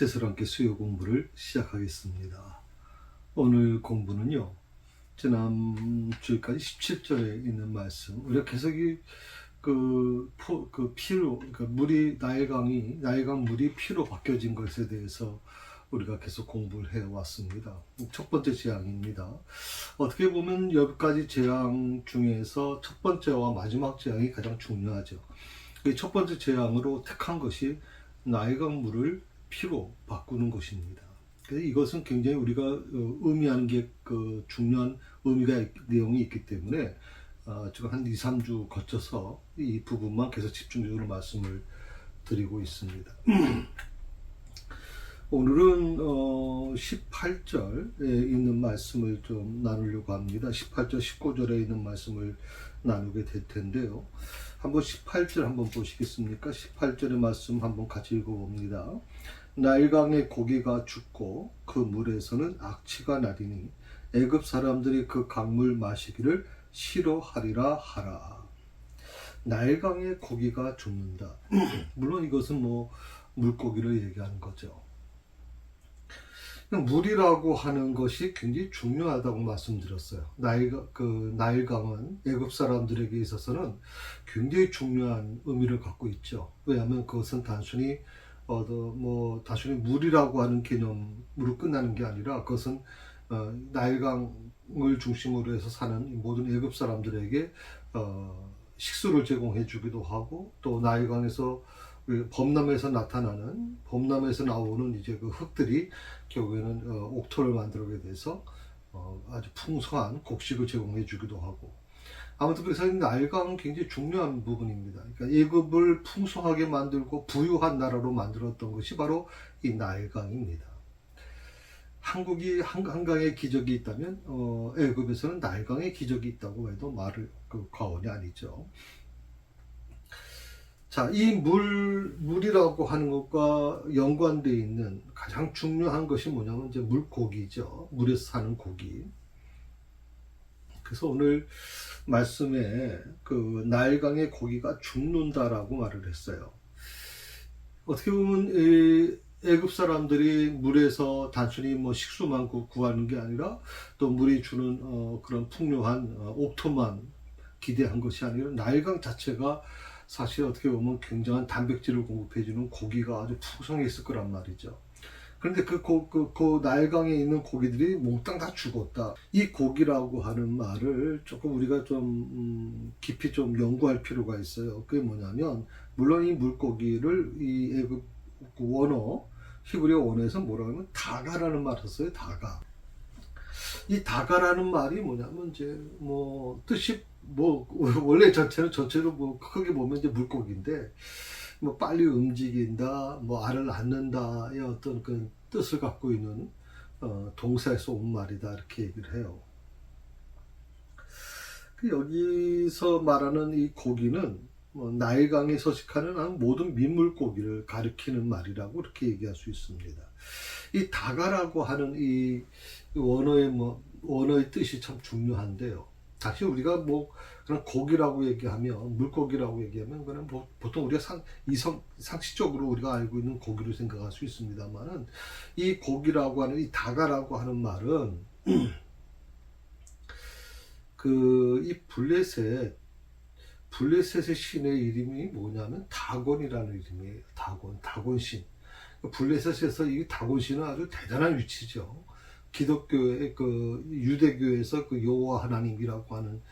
새스랑께 수요 공부를 시작하겠습니다. 오늘 공부는요, 지난주까지 17절에 있는 말씀, 우리가 계속 피로, 그러니까 나일강 물이 피로 바뀌어진 것에 대해서 우리가 계속 공부를 해왔습니다. 첫 번째 재앙입니다. 어떻게 보면 여기까지 재앙 중에서 첫 번째와 마지막 재앙이 가장 중요하죠. 첫 번째 재앙으로 택한 것이 나일강 물을 피로 바꾸는 것입니다. 그래서 이것은 굉장히 우리가 의미하는 게 중요한 내용이 있기 때문에 지금 한 2, 3주 거쳐서 이 부분만 계속 집중적으로 말씀을 드리고 있습니다. 오늘은 18절에 있는 말씀을 좀 나누려고 합니다. 18절, 19절에 있는 말씀을 나누게 될 텐데요. 한번 18절 한번 보시겠습니까? 18절의 말씀 한번 같이 읽어봅니다. 나일강의 고기가 죽고 그 물에서는 악취가 나리니 애굽 사람들이 그 강물 마시기를 싫어하리라 하라. 나일강의 고기가 죽는다. 물론 이것은 물고기를 얘기하는 거죠. 물이라고 하는 것이 굉장히 중요하다고 말씀드렸어요. 나일강은 애굽 사람들에게 있어서는 굉장히 중요한 의미를 갖고 있죠. 왜냐하면 그것은 단순히 물이라고 하는 개념으로 끝나는 게 아니라 그것은 나일강을 중심으로 해서 사는 모든 애굽 사람들에게 식수를 제공해 주기도 하고, 또 나일강에서 범람에서 나오는 이제 그 흙들이 결국에는 옥토를 만들게 돼서 아주 풍성한 곡식을 제공해 주기도 하고, 아무튼 그래서 나일강은 굉장히 중요한 부분입니다. 그러니까 애굽을 풍성하게 만들고 부유한 나라로 만들었던 것이 바로 이 나일강입니다. 한국이 한강의 기적이 있다면 애굽에서는 나일강의 기적이 있다고 해도 과언이 아니죠. 자, 이 물이라고 하는 것과 연관되어 있는 가장 중요한 것이 뭐냐면 이제 물고기죠. 물에서 사는 고기. 그래서 오늘 말씀에 나일강의 고기가 죽는다라고 말을 했어요. 어떻게 보면 애굽 사람들이 물에서 단순히 식수만 구하는 게 아니라 또 물이 주는 그런 풍요한 옥토만 기대한 것이 아니라 나일강 자체가 사실 어떻게 보면 굉장한 단백질을 공급해주는 고기가 아주 풍성했을 거란 말이죠. 그런데 그 나일강에 있는 고기들이 몽땅 다 죽었다. 이 고기라고 하는 말을 조금 우리가 좀 깊이 좀 연구할 필요가 있어요. 그게 뭐냐면, 물론 이 물고기를 이 애굽 히브리어 원어에서 뭐라고 하면 다가라는 말을 썼어요. 다가. 이 다가라는 말이 뭐냐면 이제 뜻이 원래 전체로 크게 보면 이제 물고기인데, 빨리 움직인다, 알을 낳는다의 어떤 그 뜻을 갖고 있는 동사에서 온 말이다, 이렇게 얘기를 해요. 여기서 말하는 이 고기는 나일강에 서식하는 모든 민물고기를 가리키는 말이라고 이렇게 얘기할 수 있습니다. 이 다가라고 하는 이 원어의 뜻이 참 중요한데요. 사실 우리가 그런 고기라고 얘기하면, 물고기라고 얘기하면 그냥 보통 우리가 상식적으로 우리가 알고 있는 고기로 생각할 수 있습니다만은, 이 고기라고 하는 이 다가라고 하는 말은 이 블레셋의 신의 이름이 뭐냐면 다곤이라는 이름이에요. 다곤신. 블레셋에서 이 다곤신은 아주 대단한 위치죠. 기독교의 유대교에서 여호와 하나님이라고 하는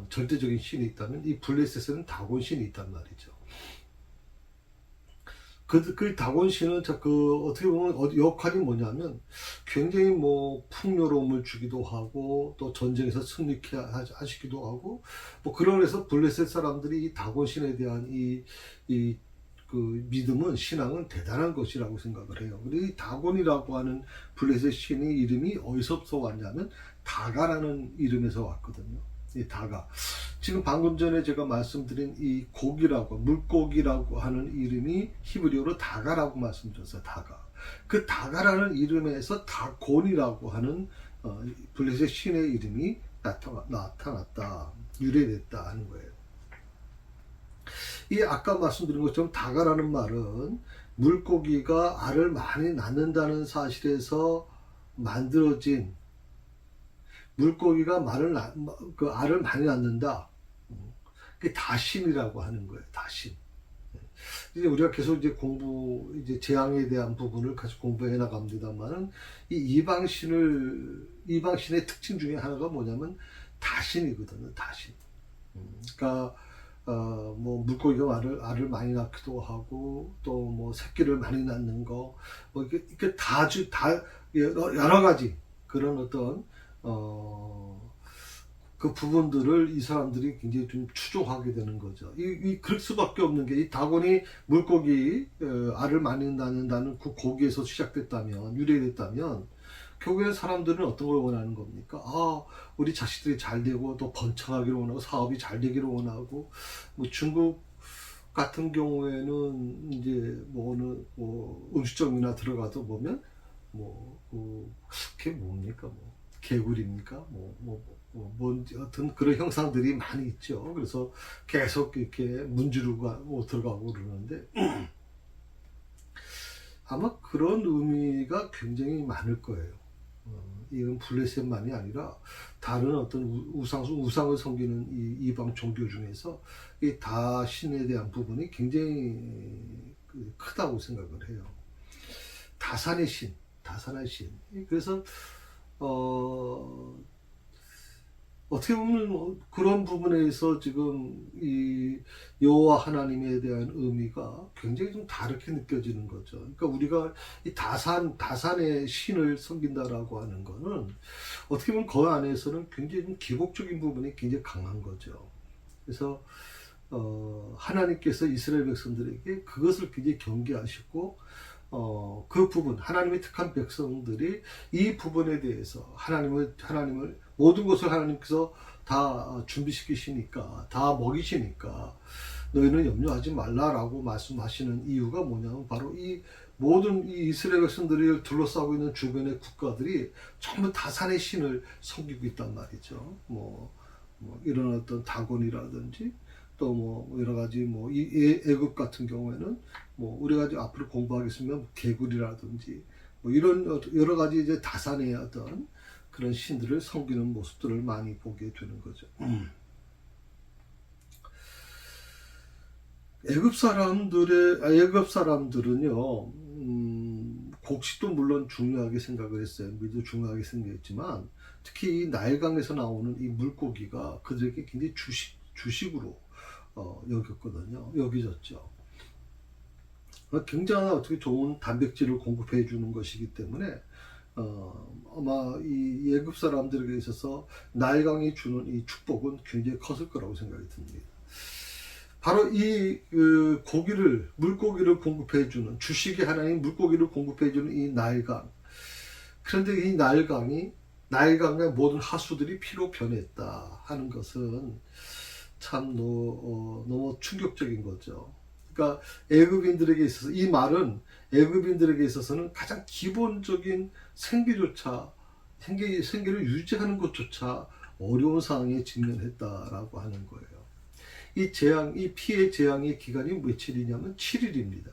절대적인 신이 있다면, 이 블레셋에는 다곤신이 있단 말이죠. 그 다곤신은 어떻게 보면 역할이 뭐냐면, 굉장히 풍요로움을 주기도 하고, 또 전쟁에서 승리케 하시기도 하고, 그러면서 블레셋 사람들이 이 다곤신에 대한 믿음은, 신앙은 대단한 것이라고 생각을 해요. 그리고 이 다곤이라고 하는 블레셋 신의 이름이 어디서부터 왔냐면 다가라는 이름에서 왔거든요. 이 다가. 지금 방금 전에 제가 말씀드린 이 물고기라고 하는 이름이 히브리어로 다가라고 말씀드렸어요. 다가. 그 다가라는 이름에서 다곤이라고 하는 블레셋 신의 이름이 나타났다, 유래됐다 하는 거예요. 이 아까 말씀드린 것처럼 다가라는 말은 물고기가 알을 많이 낳는다는 사실에서 만들어진 물고기가 그 알을 많이 낳는다. 그게 다신이라고 하는 거예요. 다신. 이제 우리가 계속 이제 이제 재앙에 대한 부분을 같이 공부해 나갑니다만은 이방신의 특징 중에 하나가 뭐냐면 다신이거든요. 다신. 그러니까 뭐 물고기가 알을 많이 낳기도 하고 또 뭐 새끼를 많이 낳는 거 뭐 이렇게 다 여러 가지 그런 어떤 그 부분들을 이 사람들이 굉장히 좀 추종하게 되는 거죠. 그럴 수밖에 없는 게 이 다곤이 물고기 알을 많이 낳는다는 그 고기에서 시작됐다면 유래됐다면 결국엔 사람들은 어떤 걸 원하는 겁니까? 우리 자식들이 잘 되고 또 번창하기를 원하고 사업이 잘 되기를 원하고 뭐 중국 같은 경우에는 이제 뭐 음식점이나 들어가도 보면 그게 뭡니까? 개구리입니까? 뭔지 어떤 그런 형상들이 많이 있죠. 그래서 계속 이렇게 문지르고 들어가고 그러는데 아마 그런 의미가 굉장히 많을 거예요. 이건 블레셋만이 아니라 다른 어떤 우상을 섬기는 이 이방 종교 중에서 이 다신에 대한 부분이 굉장히 크다고 생각을 해요. 다산의 신. 그래서 어떻게 보면 그런 부분에서 지금 이 여호와 하나님에 대한 의미가 굉장히 좀 다르게 느껴지는 거죠. 그러니까 우리가 이 다산의 신을 섬긴다라고 하는 거는 어떻게 보면 그 안에서는 굉장히 좀 기복적인 부분이 굉장히 강한 거죠. 그래서 하나님께서 이스라엘 백성들에게 그것을 굉장히 경계하시고 그 부분 하나님의 택한 백성들이 이 부분에 대해서 하나님을 모든 것을 하나님께서 다 준비시키시니까 다 먹이시니까 너희는 염려하지 말라라고 말씀하시는 이유가 뭐냐면 바로 이 모든 이 이스라엘 백성들을 둘러싸고 있는 주변의 국가들이 전부 다산의 신을 섬기고 있단 말이죠. 이런 어떤 다곤이라든지 또 여러 가지 이 애굽 같은 경우에는 우리가 이제 앞으로 공부하겠으면 개구리라든지 이런 여러 가지 이제 다산의 어떤 그런 신들을 섬기는 모습들을 많이 보게 되는 거죠. 애굽 사람들은요, 곡식도 물론 중요하게 생각을 했어요. 밀도 중요하게 생각했지만 특히 이 나일강에서 나오는 이 물고기가 그들에게 굉장히 주식으로 여겨졌죠. 굉장히 어떻게 좋은 단백질을 공급해 주는 것이기 때문에 아마 이 애굽 사람들에게 있어서 나일강이 주는 이 축복은 굉장히 컸을 거라고 생각이 듭니다. 바로 이 물고기를 공급해 주는 주식의 하나인 물고기를 공급해 주는 이 나일강. 그런데 이 나일강의 모든 하수들이 피로 변했다 하는 것은 참 너무 충격적인 거죠. 그러니까 애굽인들에게 있어서 이 말은 애굽인들에게 있어서는 가장 기본적인 생계를 유지하는 것조차 어려운 상황에 직면했다라고 하는 거예요. 이 피해 재앙의 기간이 며칠이냐면 7일입니다.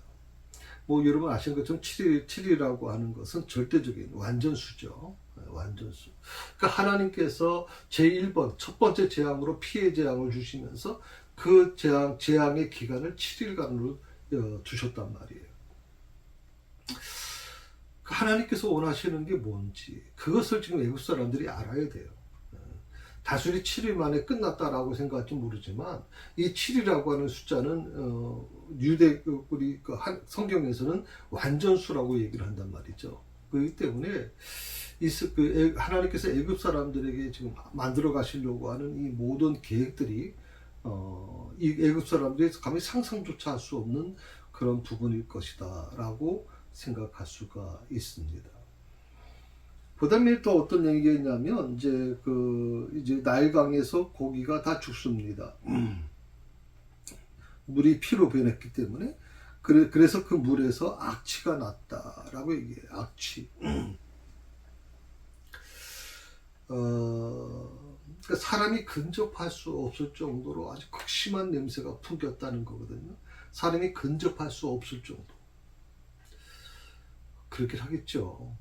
여러분 아시는 것처럼 7일이라고 하는 것은 절대적인 완전수죠. 완전수. 그러니까 하나님께서 제1번, 첫 번째 재앙으로 피해 재앙을 주시면서 그 재앙의 기간을 7일간으로 두셨단 말이에요. 하나님께서 원하시는 게 뭔지 그것을 지금 애굽 사람들이 알아야 돼요. 단순히 7일 만에 끝났다라고 생각할지 모르지만 이 7이라고 하는 숫자는 우리 성경에서는 완전수라고 얘기를 한단 말이죠. 그렇기 때문에 하나님께서 애굽 사람들에게 지금 만들어 가시려고 하는 이 모든 계획들이 이 애굽 사람들이 감히 상상조차 할 수 없는 그런 부분일 것이다라고 생각할 수가 있습니다. 그다음에 또 어떤 얘기가 있냐면 이제 나일강에서 고기가 다 죽습니다. 물이 피로 변했기 때문에 그래서 그 물에서 악취가 났다라고 얘기해요. 악취. 그러니까 사람이 근접할 수 없을 정도로 아주 극심한 냄새가 풍겼다는 거거든요. 사람이 근접할 수 없을 정도. 그렇게 하겠죠.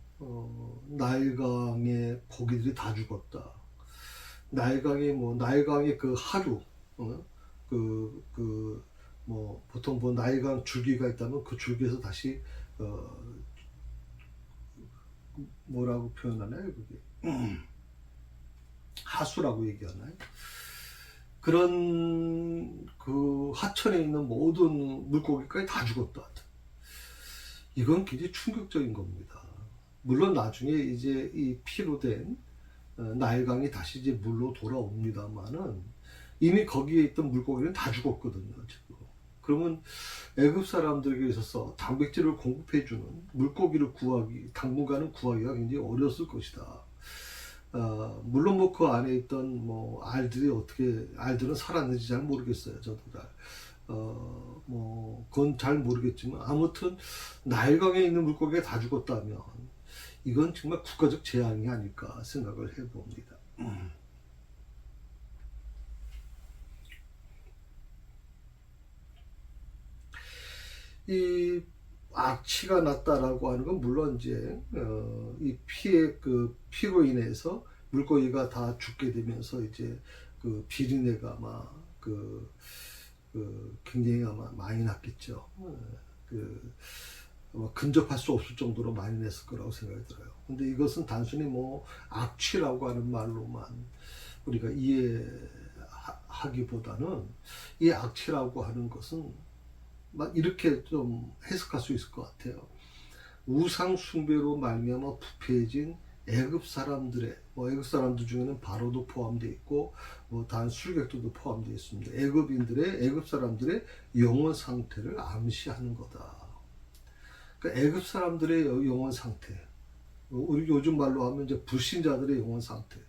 나일강의 고기들이 다 죽었다. 나일강의 그 하루, 뭐 보통 뭐 나일강 줄기가 있다면 그 줄기에서 다시 뭐라고 표현하나요? 그게 하수라고 얘기하나요? 그런 그 하천에 있는 모든 물고기까지 다 죽었다. 이건 굉장히 충격적인 겁니다. 물론 나중에 이제 이 피로 된 나일강이 다시 이제 물로 돌아옵니다만은 이미 거기에 있던 물고기는 다 죽었거든요. 지금. 그러면 애굽 사람들에게 있어서 단백질을 공급해주는 물고기를 당분간은 구하기가 굉장히 어려웠을 것이다. 물론 뭐 그 안에 있던 뭐 알들은 살았는지 잘 모르겠어요. 저도 뭐 그건 잘 모르겠지만 아무튼 나일강에 있는 물고기가 다 죽었다면 이건 정말 국가적 재앙이 아닐까 생각을 해봅니다. 이 악취가 났다라고 하는 건 물론 이제 이 피로 인해서 물고기가 다 죽게 되면서 이제 그 비린내가 굉장히 아마 많이 났겠죠. 근접할 수 없을 정도로 많이 냈을 거라고 생각이 들어요. 근데 이것은 단순히 뭐 악취라고 하는 말로만 우리가 이해하기보다는 이 악취라고 하는 것은 막 이렇게 좀 해석할 수 있을 것 같아요. 우상 숭배로 말미암아 부패해진 애굽 사람들 중에는 바로도 포함되어 있고 뭐 다른 술객들도 포함되어 있습니다. 애굽 사람들의 영혼 상태를 암시하는 거다. 그러니까 애굽 사람들의 영혼 상태, 우리 요즘 말로 하면 이제 불신자들의 영혼 상태,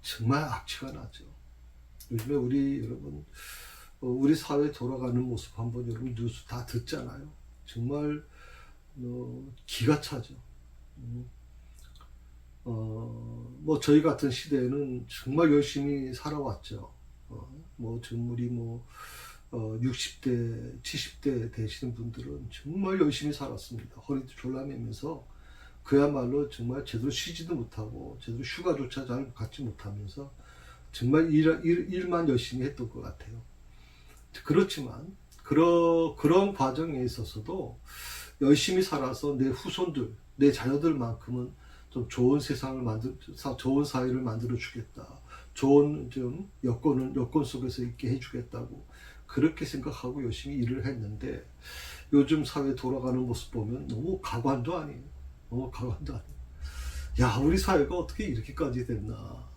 정말 악취가 나죠. 요즘에 여러분 우리 사회 돌아가는 모습 한번 여러분 뉴스 다 듣잖아요. 정말 기가 차죠. 뭐 저희 같은 시대에는 정말 열심히 살아왔죠. 지금 우리 60대, 70대 되시는 분들은 정말 열심히 살았습니다. 허리도 졸라매면서 그야말로 정말 제대로 쉬지도 못하고 제대로 휴가조차 잘 갖지 못하면서 정말 일만 열심히 했던 것 같아요. 그렇지만 그런 과정에 있어서도 열심히 살아서 내 후손들, 내 자녀들만큼은 좀 좋은 좋은 사회를 만들어 주겠다. 좋은 좀 여건 속에서 있게 해주겠다고 그렇게 생각하고 열심히 일을 했는데 요즘 사회 돌아가는 모습 보면 너무 가관도 아니에요. 너무 가관도 아니에요. 야, 우리 사회가 어떻게 이렇게까지 됐나.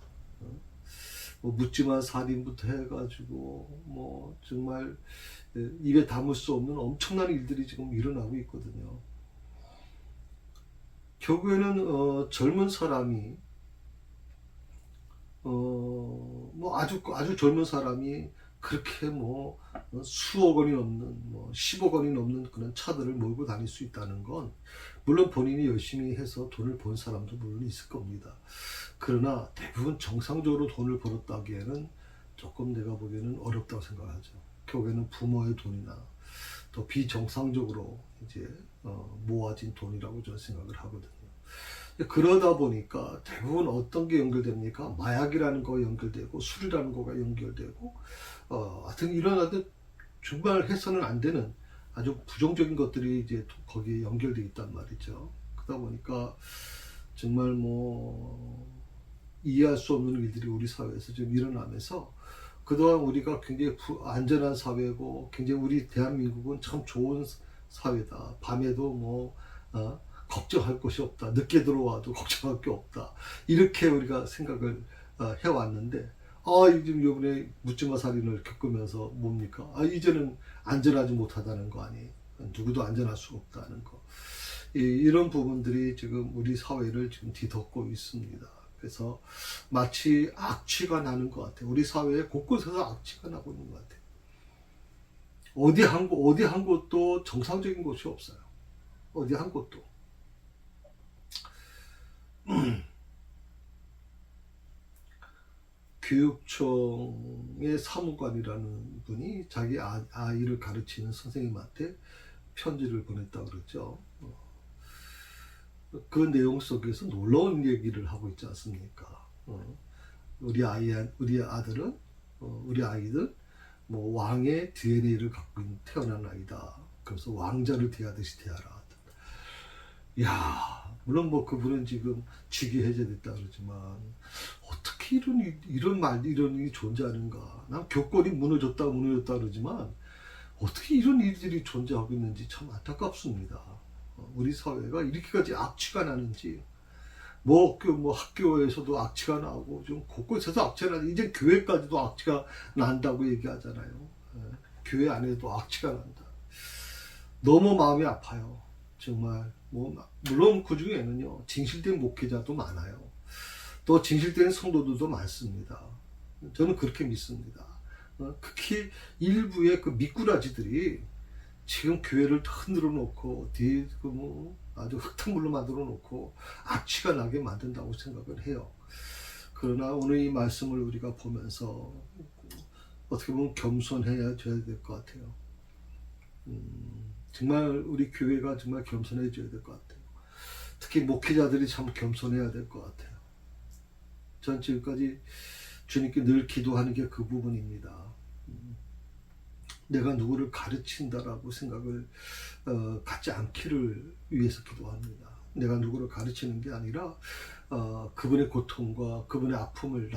묻지마 살인부터 해가지고 정말 입에 담을 수 없는 엄청난 일들이 지금 일어나고 있거든요. 결국에는 젊은 사람이 아주 젊은 사람이 그렇게 수억 원이 넘는 10억 원이 넘는 그런 차들을 몰고 다닐 수 있다는 건 물론 본인이 열심히 해서 돈을 번 사람도 물론 있을 겁니다. 그러나 대부분 정상적으로 돈을 벌었다기에는 조금 내가 보기에는 어렵다고 생각하죠. 결국에는 부모의 돈이나 또 비정상적으로 이제 모아진 돈이라고 저는 생각을 하거든요. 그러다 보니까 대부분 어떤 게 연결됩니까? 마약이라는 거 연결되고 술이라는 거가 연결되고 하여튼 일어나듯 정말 해서는 안 되는 아주 부정적인 것들이 이제 거기에 연결되어 있단 말이죠. 그러다 보니까 정말 이해할 수 없는 일들이 우리 사회에서 좀 일어나면서 그동안 우리가 굉장히 안전한 사회고 굉장히 우리 대한민국은 참 좋은 사회다. 밤에도 걱정할 것이 없다. 늦게 들어와도 걱정할 게 없다. 이렇게 우리가 생각을 해왔는데 지금 이번에 묻지마 살인을 겪으면서 뭡니까? 이제는 안전하지 못하다는 거 아니에요. 누구도 안전할 수가 없다는 거. 이런 부분들이 지금 우리 사회를 지금 뒤덮고 있습니다. 그래서 마치 악취가 나는 것 같아요. 우리 사회에 곳곳에서 악취가 나고 있는 것 같아요. 어디 한 곳도 정상적인 곳이 없어요. 어디 한 곳도. 교육청의 사무관이라는 분이 자기 아이를 가르치는 선생님한테 편지를 보냈다고 그랬죠. 그 내용 속에서 놀라운 얘기를 하고 있지 않습니까? 우리 아들은 우리 아이들 뭐 왕의 DNA를 갖고 태어난 아이다. 그래서 왕자를 대하듯이 대하라. 야, 물론 뭐 그분은 지금 직위 해제됐다 그러지만 어떻게 이런 일이 존재하는가? 난 교권이 무너졌다 그러지만 어떻게 이런 일들이 존재하고 있는지 참 안타깝습니다. 우리 사회가 이렇게까지 악취가 나는지, 뭐 학교에서도 악취가 나고 좀 곳곳에서 악취가 나고 이제 교회까지도 악취가 난다고 얘기하잖아요. 교회 안에도 악취가 난다. 너무 마음이 아파요. 정말 물론 그 중에는요 징실된 목회자도 많아요. 또 징실된 성도들도 많습니다. 저는 그렇게 믿습니다. 특히 일부의 그 미꾸라지들이 지금 교회를 흔들어 놓고 뒤에 아주 흙탕물로 만들어 놓고 악취가 나게 만든다고 생각을 해요. 그러나 오늘 이 말씀을 우리가 보면서 어떻게 보면 겸손해야 될 것 같아요. 정말 우리 교회가 정말 겸손해져야 될 것 같아요. 특히 목회자들이 참 겸손해야 될 것 같아요. 전 지금까지 주님께 늘 기도하는 게 그 부분입니다. 내가 누구를 가르친다라고 생각을 갖지 않기를 위해서 기도합니다. 내가 누구를 가르치는 게 아니라 그분의 고통과 그분의 아픔을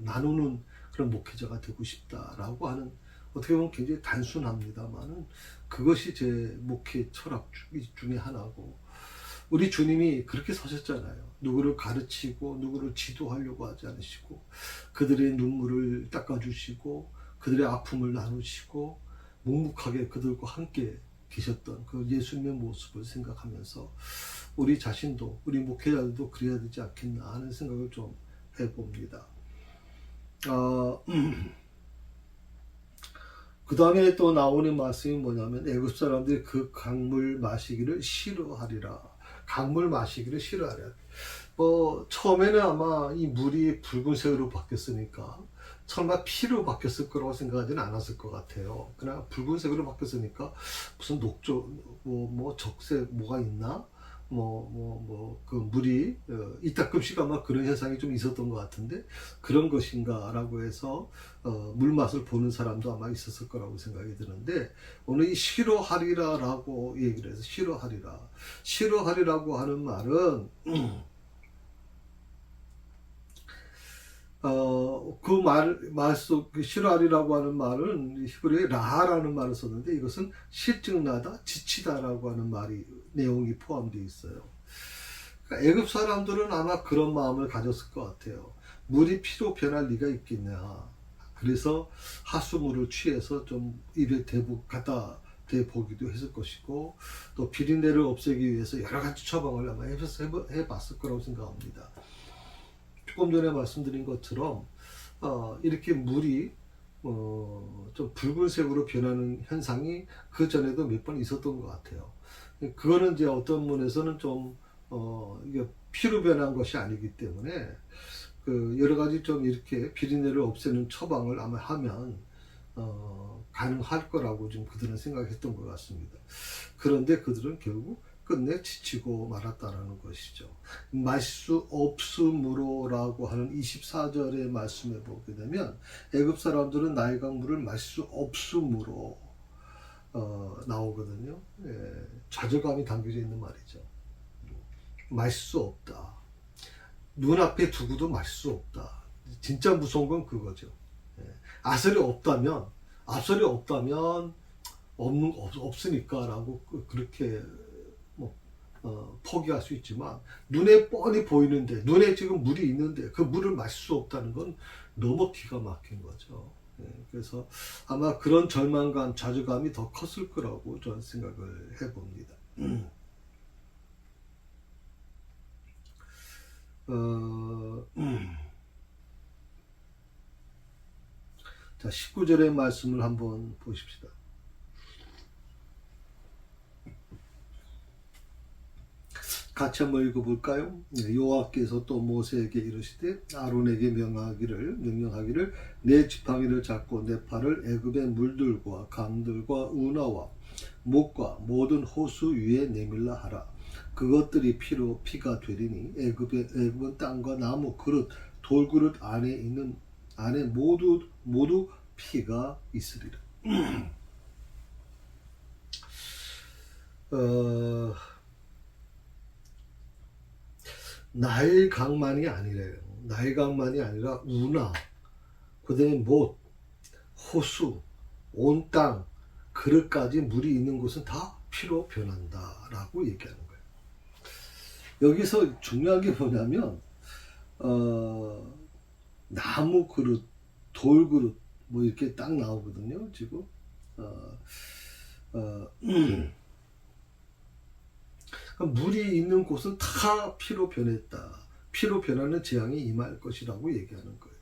나누는 그런 목회자가 되고 싶다라고 하는, 어떻게 보면 굉장히 단순합니다만은 그것이 제 목회 철학 중에 하나고, 우리 주님이 그렇게 사셨잖아요. 누구를 가르치고 누구를 지도하려고 하지 않으시고 그들의 눈물을 닦아주시고 그들의 아픔을 나누시고 묵묵하게 그들과 함께 계셨던 그 예수님의 모습을 생각하면서 우리 자신도, 우리 목회자들도 그래야 되지 않겠나 하는 생각을 좀 해봅니다. 그 다음에 또 나오는 말씀이 뭐냐면 애굽 사람들이 그 강물 마시기를 싫어하리라. 강물 마시기를 싫어하리라. 처음에는 아마 이 물이 붉은색으로 바뀌었으니까 설마 피로 바뀌었을 거라고 생각하지는 않았을 것 같아요. 그냥 붉은색으로 바뀌었으니까 무슨 녹조, 적색 뭐가 있나? 그 물이 이따금씩 아마 그런 현상이 좀 있었던 것 같은데 그런 것인가라고 해서 물 맛을 보는 사람도 아마 있었을 거라고 생각이 드는데, 오늘 이 싫어하리라라고 얘기를 해서 싫어하리라고 하는 말은 싫어하리라고 하는 말은 히브리어에 라하라는 말을 썼는데 이것은 실증나다, 지치다라고 하는 내용이 포함되어 있어요. 그러니까 애굽 사람들은 아마 그런 마음을 가졌을 것 같아요. 물이 피로 변할 리가 있겠냐. 그래서 하수물을 취해서 좀 입에 갖다 대보기도 했을 것이고, 또 비린내를 없애기 위해서 여러 가지 처방을 아마 해봤을 거라고 생각합니다. 조금 전에 말씀드린 것처럼 이렇게 물이 좀 붉은색으로 변하는 현상이 그 전에도 몇 번 있었던 것 같아요. 그거는 이제 어떤 면에서는 좀 이게 피로 변한 것이 아니기 때문에 여러 가지 좀 이렇게 비린내를 없애는 처방을 아마 하면 가능할 거라고 좀 그들은 생각했던 것 같습니다. 그런데 그들은 결국 끝내 지치고 말았다라는 것이죠. 마실 수 없으므로라고 하는 24절의 말씀에 보게 되면 애굽 사람들은 나일 강물을 마실 수 없으므로 나오거든요. 좌절감이 담겨져 있는 말이죠. 마실 수 없다. 눈앞에 두고도 마실 수 없다. 진짜 무서운 건 그거죠. 앞설이 없다면 없으니까라고 그렇게 포기할 수 있지만, 눈에 뻔히 보이는데, 눈에 지금 물이 있는데 그 물을 마실 수 없다는 건 너무 기가 막힌 거죠. 그래서 아마 그런 절망감, 좌절감이 더 컸을 거라고 저는 생각을 해봅니다. 자, 19절의 말씀을 한번 보십시다. 같이 한번 읽어볼까요? 여호와께서 또 모세에게 이르시되 아론에게 명령하기를 내 지팡이를 잡고 내 팔을 애굽의 물들과 강들과 운하와 목과 모든 호수 위에 내밀라 하라. 그것들이 피가 되리니 애굽은 땅과 나무 그릇 돌그릇 안에 모두 피가 있으리라. 나일강만이 아니래요. 나일강만이 아니라 우나, 그다음에 못, 호수, 온 땅, 그릇까지 물이 있는 곳은 다 피로 변한다라고 얘기하는 거예요. 여기서 중요한 게 뭐냐면 나무 그릇, 돌 그릇 뭐 이렇게 딱 나오거든요. 지금 물이 있는 곳은 다 피로 변했다. 피로 변하는 재앙이 임할 것이라고 얘기하는 거예요.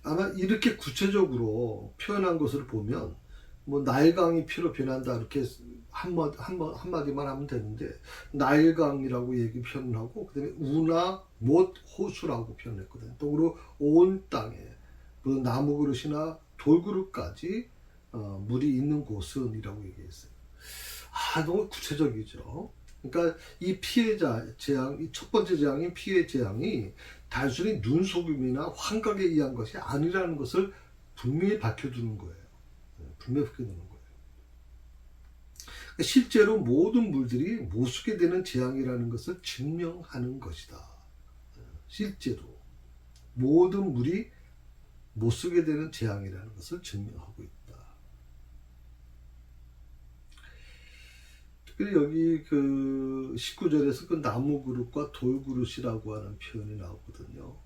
아마 이렇게 구체적으로 표현한 것을 보면 뭐 나일강이 피로 변한다 이렇게 한마디만 하면 되는데, 나일강이라고 얘기 표현하고 그다음에 우나 못 호수라고 표현했거든요. 또 그리고 온 땅에 나무 그릇이나 돌 그릇까지 물이 있는 곳은이라고 얘기했어요. 너무 구체적이죠. 그러니까 이 피해 재앙, 이 첫 번째 재앙인 피해 재앙이 단순히 눈속임이나 환각에 의한 것이 아니라는 것을 분명히 밝혀두는 거예요. 분명히 밝혀두는 거예요. 실제로 모든 물들이 못 쓰게 되는 재앙이라는 것을 증명하는 것이다. 실제로 모든 물이 못 쓰게 되는 재앙이라는 것을 증명하고 있다. 특별히 여기 그 19절에서 그 나무 그릇과 돌 그릇이라고 하는 표현이 나오거든요.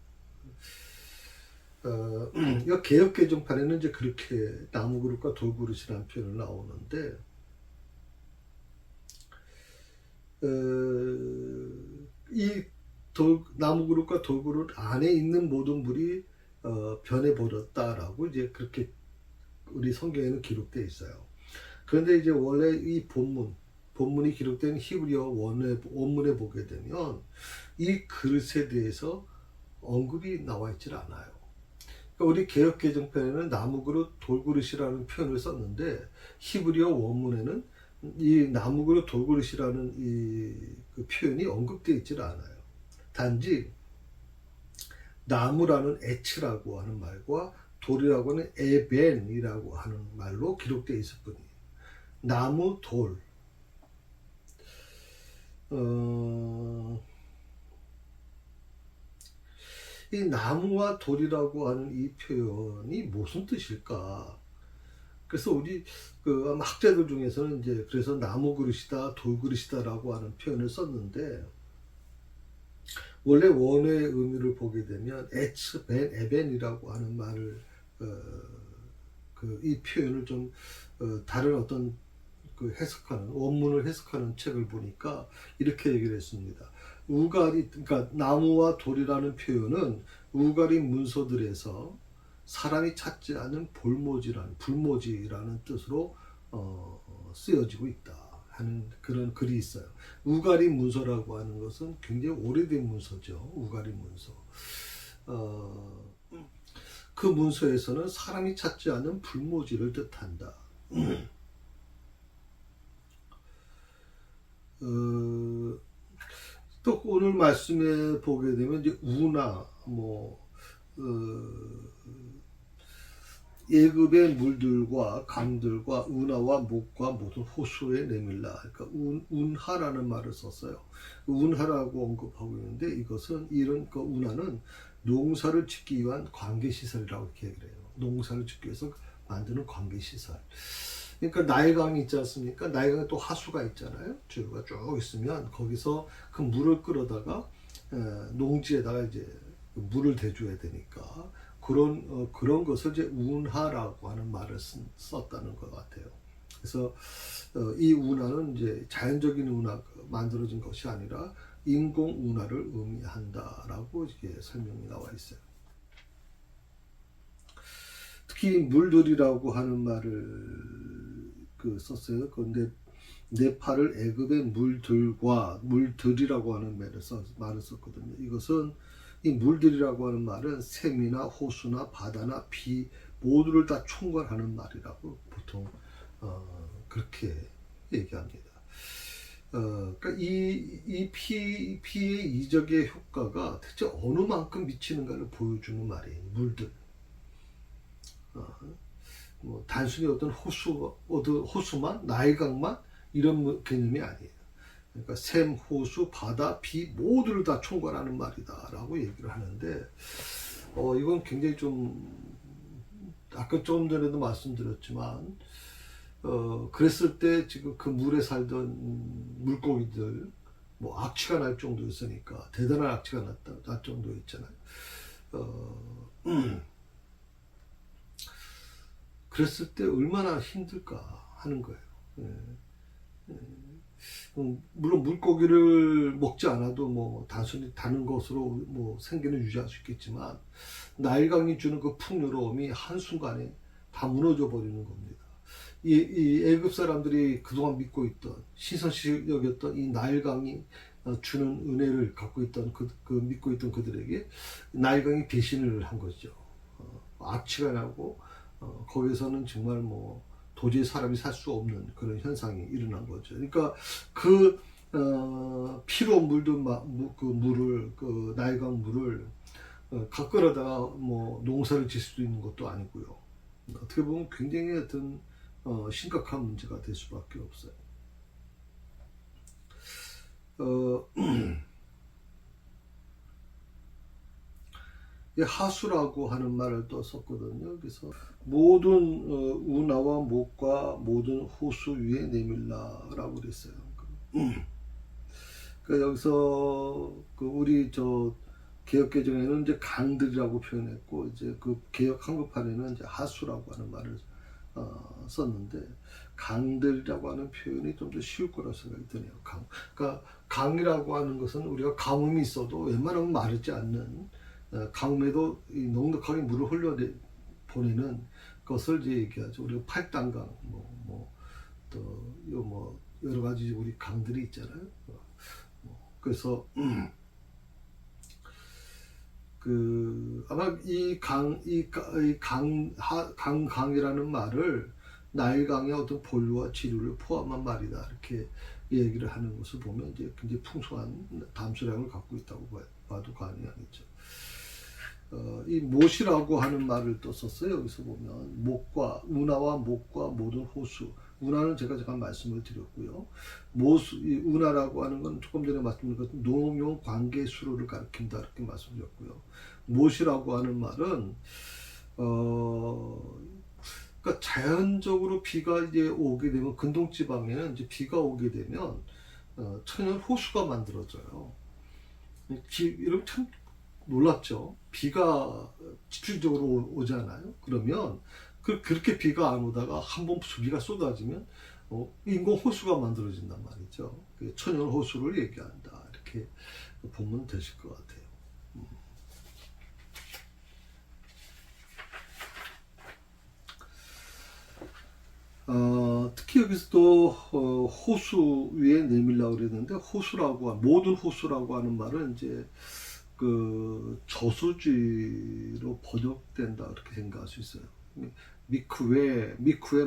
이 개역 개정판에는 이제 그렇게 나무 그릇과 돌 그릇이라는 표현이 나오는데, 이 나무 그릇과 돌 그릇 안에 있는 모든 물이 변해버렸다라고 이제 그렇게 우리 성경에는 기록되어 있어요. 그런데 이제 원래 이 본문이 기록된 히브리어 원문에 보게 되면 이 그릇에 대해서 언급이 나와 있질 않아요. 그러니까 우리 개역 개정편에는 나무 그릇, 돌 그릇이라는 표현을 썼는데, 히브리어 원문에는 이 나무 그릇, 돌 그릇이라는 그 표현이 언급되어 있질 않아요. 단지 나무라는 에츠라고 하는 말과 돌이라고 하는 에벤이라고 하는 말로 기록되어 있을 뿐이에요. 나무, 돌. 이 나무와 돌이라고 하는 이 표현이 무슨 뜻일까? 그래서 우리 아마 학자들 중에서는 이제 그래서 나무 그릇이다, 돌 그릇이다라고 하는 표현을 썼는데, 원래 원어의 의미를 보게 되면 에츠 벤 에벤이라고 하는 말을 이 표현을 좀 다른 어떤 원문을 해석하는 책을 보니까 이렇게 얘기를 했습니다. 그러니까 나무와 돌이라는 표현은 우가리 문서들에서 사람이 찾지 않은 불모지라는 뜻으로 쓰여지고 있다 하는 그런 글이 있어요. 우가리 문서라고 하는 것은 굉장히 오래된 문서죠. 우가리 문서. 그 문서에서는 사람이 찾지 않은 불모지를 뜻한다. 또 오늘 말씀에 보게 되면 이제 우나 예굽의 물들과 강들과 운하와 목과 모든 호수에 내밀라. 그러니까 운하라는 말을 썼어요. 운하라고 언급하고 있는데, 이것은 이런 운하는 농사를 짓기 위한 관계시설이라고 이렇게 얘기를 해요. 농사를 짓기 위해서 만드는 관계시설. 그러니까 나일강이 있지 않습니까? 나일강에 또 하수가 있잖아요. 주가 쭉 있으면 거기서 그 물을 끌어다가 농지에다가 이제 물을 대줘야 되니까 그런 것을 이제 운하라고 하는 말을 썼다는 것 같아요. 그래서 이 운하는 이제 자연적인 운하 만들어진 것이 아니라 인공 운하를 의미한다라고 이렇게 설명이 나와 있어요. 특히 물들이라고 하는 말을 썼어요. 그런데 네팔을 애굽의 물들이라고 하는 말을 썼거든요. 이것은 이 물들이라고 하는 말은 샘이나 호수나 바다나 비 모두를 다 총괄하는 말이라고 보통 그렇게 얘기합니다. 그러니까 이 피의 이적의 효과가 대체 어느 만큼 미치는가를 보여주는 말이에요. 물들. 뭐 단순히 어떤 호수만, 나일강만 이런 개념이 아니에요. 그러니까 샘, 호수, 바다, 비 모두를 다 총괄하는 말이다라고 얘기를 하는데, 이건 굉장히 좀 아까 조금 전에도 말씀드렸지만, 그랬을 때 지금 그 물에 살던 물고기들 뭐 악취가 날 정도였으니까, 대단한 악취가 날 정도였잖아요. 그랬을 때 얼마나 힘들까 하는 거예요. 물론 물고기를 먹지 않아도 뭐 단순히 다른 것으로 뭐 생계는 유지할 수 있겠지만, 나일강이 주는 그 풍요로움이 한순간에 다 무너져 버리는 겁니다. 이 애굽 사람들이 그동안 믿고 있던, 신성시 여겼던 이 나일강이 주는 은혜를 갖고 있던 그 믿고 있던 그들에게 나일강이 배신을 한 거죠. 악취가 나고, 거기서는 정말 뭐 도저히 사람이 살 수 없는 그런 현상이 일어난 거죠. 그러니까 그 피로 물든 그 물을, 그 나일강 물을 가까다가 뭐 농사를 질 수도 있는 것도 아니고요. 어떻게 보면 굉장히 어떤 심각한 문제가 될 수밖에 없어요. 하수라고 하는 말을 또 썼거든요. 그래서 모든 운하와 목과 모든 호수 위에 내밀라라고 그랬어요. 그러니까 여기서 그 우리 저 개혁 개정에는 이제 강들이라고 표현했고, 이제 그 개혁 한글판에는 이제 하수라고 하는 말을 썼는데, 강들이라고 하는 표현이 좀 더 쉬울 거라고 생각이 드네요. 그러니까 강이라고 하는 것은 우리가 가뭄이 있어도 웬만하면 마르지 않는, 가뭄에도 넉넉하게 물을 흘려보내는 것을 이제 얘기하죠. 우리가 팔당강, 또 여러 가지 우리 강들이 있잖아요. 그래서 아마 강이라는 말을 나일강의 어떤 본류와 지류를 포함한 말이다, 이렇게 얘기를 하는 것을 보면 이제 굉장히 풍성한 담수량을 갖고 있다고 봐도 가능하겠죠. 이 못이라고 하는 말을 또 썼어요. 여기서 보면 운하와 목과 모든 호수. 운하는 제가 잠깐 말씀을 드렸고요. 이 운하라고 하는 건 조금 전에 말씀드린 것처럼 농용 관계 수로를 가리킨다, 이렇게 말씀드렸고요. 못이라고 하는 말은 그러니까 자연적으로 비가 이제 오게 되면, 근동지방에는 이제 비가 오게 되면 천연 호수가 만들어져요. 여러분 참 놀랍죠? 비가 집중적으로 오잖아요. 그러면 그렇게 비가 안 오다가 한번 비가 쏟아지면 인공 호수가 만들어진단 말이죠. 천연 호수를 얘기한다, 이렇게 보면 되실 것 같아요. 특히 여기서도 호수 위에 내밀라고 그랬는데, 모든 호수라고 하는 말은 이제 그 저수지로 번역된다, 이렇게 생각할 수 있어요. 미크웨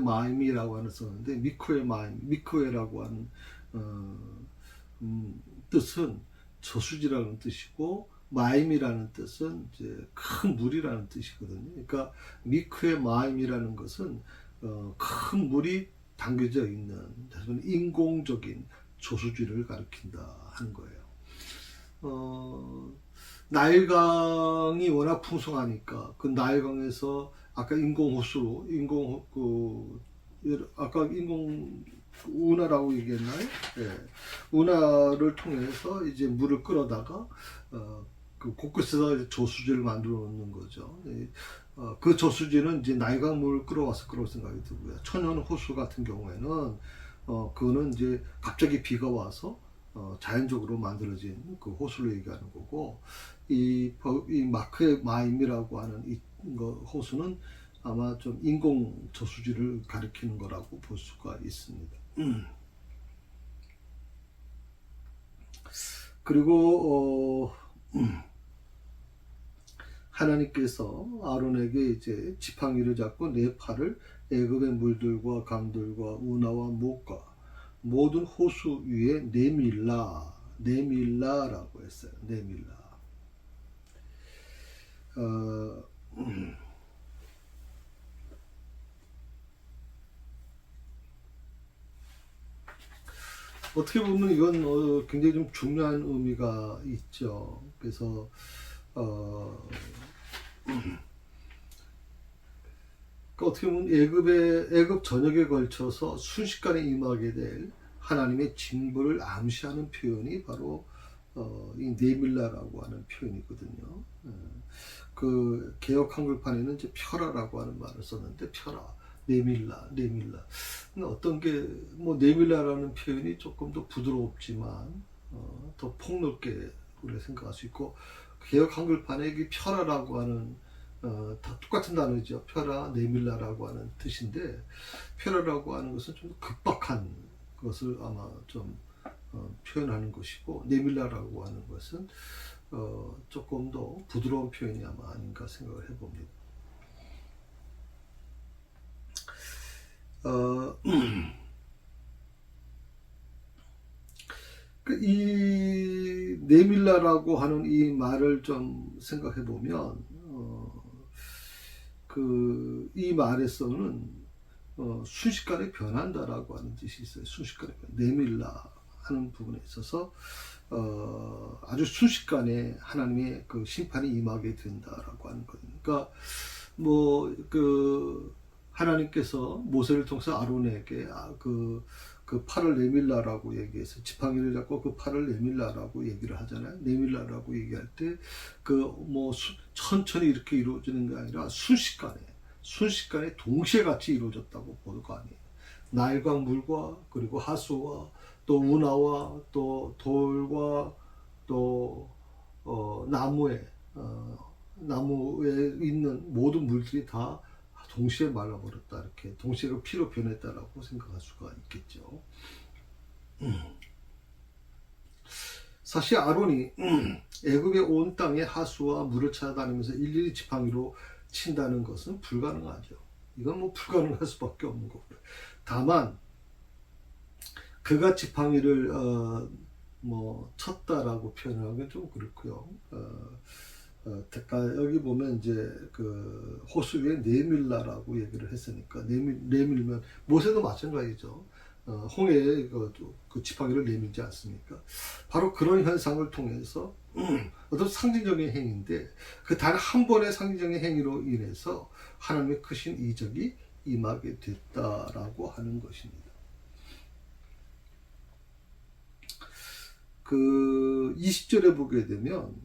마임이라고 하는 썼는데, 미크웨라고 하는 뜻은 저수지라는 뜻이고, 마임이라는 뜻은 이제 큰 물이라는 뜻이거든요. 그러니까 미크웨 마임이라는 것은 큰 물이 담겨져 있는 인공적인 저수지를 가리킨다 하는 거예요. 나일강이 워낙 풍성하니까 그 나일강에서 아까 아까 운하라고 얘기했나요? 네. 운하를 통해서 이제 물을 끌어다가 그 곳곳에서 저수지를 만들어 놓는 거죠. 그 저수지는 이제 나일강 물을 끌어왔을 거라고 생각이 들고요. 천연 호수 같은 경우에는 그거는 이제 갑자기 비가 와서 자연적으로 만들어진 그 호수를 얘기하는 거고, 이 마크의 마임이라고 하는 호수는 아마 좀 인공 저수지를 가리키는 거라고 볼 수가 있습니다. 그리고 하나님께서 아론에게 이제 지팡이를 잡고 네 팔을 애굽의 물들과 강들과 운하와 목과 모든 호수 위에 네밀라라고 했어요. 네밀라. 어떻게 보면 이건 굉장히 좀 중요한 의미가 있죠. 그래서 어떻게 보면 애굽 전역에 걸쳐서 순식간에 임하게 될 하나님의 징벌을 암시하는 표현이 바로 이 네밀라라고 하는 표현이거든요. 그 개역 한글판에는 이제 펴라라고 하는 말을 썼는데 펴라, 네밀라. 어떤 게 뭐 네밀라라는 표현이 조금 더 부드럽지만 더 폭넓게 우리가 생각할 수 있고 개역 한글판에 이 펴라라고 하는 다 똑같은 단어죠. 펴라, 네밀라라고 하는 뜻인데 펴라라고 하는 것은 좀 급박한 것을 아마 좀 표현하는 것이고 네밀라라고 하는 것은 조금 더 부드러운 표현이 아마 아닌가 생각을 해봅니다. 이 네밀라라고 하는 이 말을 좀 생각해 보면 이 말에서는 순식간에 변한다라고 하는 뜻이 있어요. 순식간에 네밀라 하는 부분에 있어서 아주 순식간에 하나님의 그 심판이 임하게 된다라고 하는 거예요. 그러니까 뭐 그 하나님께서 모세를 통해서 아론에게 그 팔을 네밀라라고 얘기해서 지팡이를 잡고 그 팔을 네밀라라고 얘기를 하잖아요. 네밀라라고 얘기할 때 그 뭐 천천히 이렇게 이루어지는 게 아니라 순식간에 동시에 같이 이루어졌다고 볼 거 아니에요. 나일과 물과 그리고 하수와 또 운하와 또 돌과 또 나무에 있는 모든 물들이 다 동시에 말라버렸다. 이렇게 동시에 피로 변했다라고 생각할 수가 있겠죠. 사실 아론이 애굽의 온 땅에 하수와 물을 찾아다니면서 일일이 지팡이로 친다는 것은 불가능하죠. 이건 뭐 불가능할 수밖에 없는 거고요. 다만 그가 지팡이를 뭐 쳤다라고 표현하기는 좀 그렇고요. 여기 보면 이제 그 호수 위에 네밀라라고 얘기를 했으니까 네밀면 모세도 마찬가지죠. 홍해에 그 지팡이를 내밀지 않습니까? 바로 그런 현상을 통해서 어떤 상징적인 행위인데 그 단 한 번의 상징적인 행위로 인해서 하나님의 크신 이적이 임하게 됐다라고 하는 것입니다. 그 20절에 보게 되면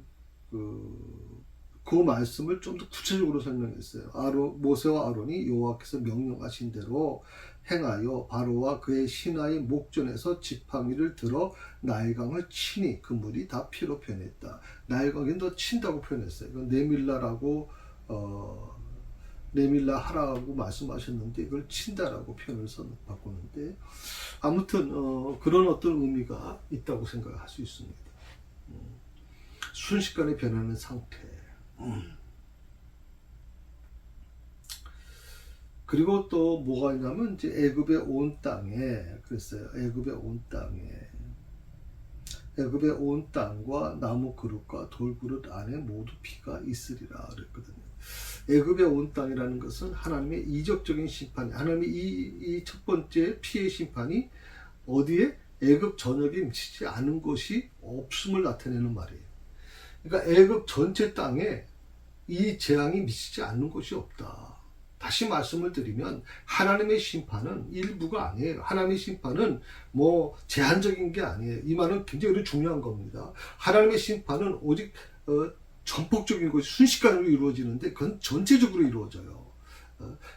그 말씀을 좀 더 구체적으로 설명했어요. 모세와 아론이 여호와께서 명령하신 대로 행하여 바로와 그의 신하의 목전에서 지팡이를 들어 나일강을 치니 그 물이 다 피로 변했다. 나일강은 더 친다고 표현했어요. 이건 네밀라라고 네밀라 하라고 말씀하셨는데 이걸 친다라고 표현을 바꾸는데 아무튼 그런 어떤 의미가 있다고 생각할 수 있습니다. 순식간에 변하는 상태. 그리고 또 뭐가 있냐면 이제 애굽의 온 땅에 그랬어요. 애굽의 온 땅과 나무 그릇과 돌 그릇 안에 모두 피가 있으리라 그랬거든요. 애굽의 온 땅이라는 것은 하나님의 이적적인 심판이 하나님의 이 첫 번째 피의 심판이 어디에 애굽 전역에 미치지 않은 것이 없음을 나타내는 말이에요. 그러니까 애굽 전체 땅에 이 재앙이 미치지 않는 것이 없다. 다시 말씀을 드리면 하나님의 심판은 일부가 아니에요. 하나님의 심판은 뭐 제한적인 게 아니에요. 이 말은 굉장히 중요한 겁니다. 하나님의 심판은 오직 전폭적인 것이 순식간으로 이루어지는데 그건 전체적으로 이루어져요.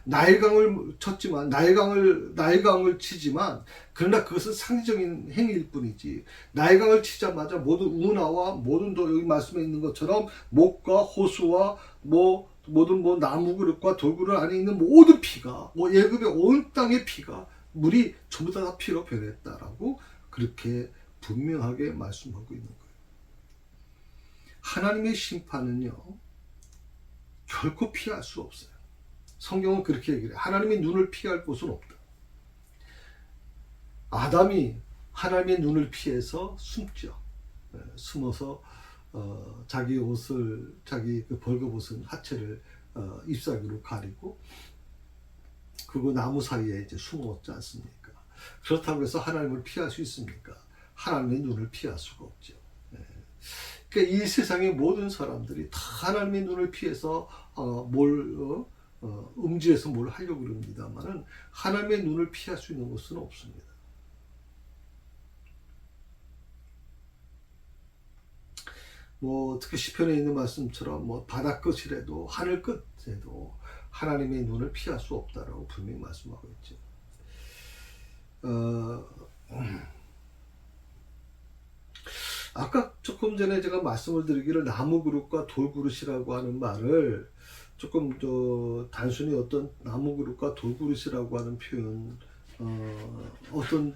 나일강을 쳤지만 나일강을 치지만 그러나 그것은 상징적인 행위일 뿐이지 나일강을 치자마자 모든 운하와 모든 여기 말씀에 있는 것처럼 목과 호수와 모든 나무 그릇과 돌그릇 안에 있는 모든 피가 애굽의 온 땅의 피가 물이 전부 다 피로 변했다라고 그렇게 분명하게 말씀하고 있는 거예요. 하나님의 심판은요 결코 피할 수 없어요. 성경은 그렇게 얘기를 해요. 하나님의 눈을 피할 곳은 없다. 아담이 하나님의 눈을 피해서 숨죠. 숨어서 자기 옷을, 자기 그 벌거벗은 하체를 잎사귀로 가리고, 그리고 나무 사이에 이제 숨었지 않습니까? 그렇다고 해서 하나님을 피할 수 있습니까? 하나님의 눈을 피할 수가 없죠. 그러니까 이 세상의 모든 사람들이 다 하나님의 눈을 피해서 음지에서 뭘 하려고 그럽니다만은 하나님의 눈을 피할 수 있는 것은 없습니다. 뭐 특히 시편에 있는 말씀처럼 뭐 바다 끝이라도 하늘 끝에도 하나님의 눈을 피할 수 없다라고 분명히 말씀하고 있죠. 아까 조금 전에 제가 말씀을 드리기를 나무 그릇과 돌 그릇이라고 하는 말을 조금 더 단순히 어떤 나무 그릇과 돌 그릇이라고 하는 표현, 어떤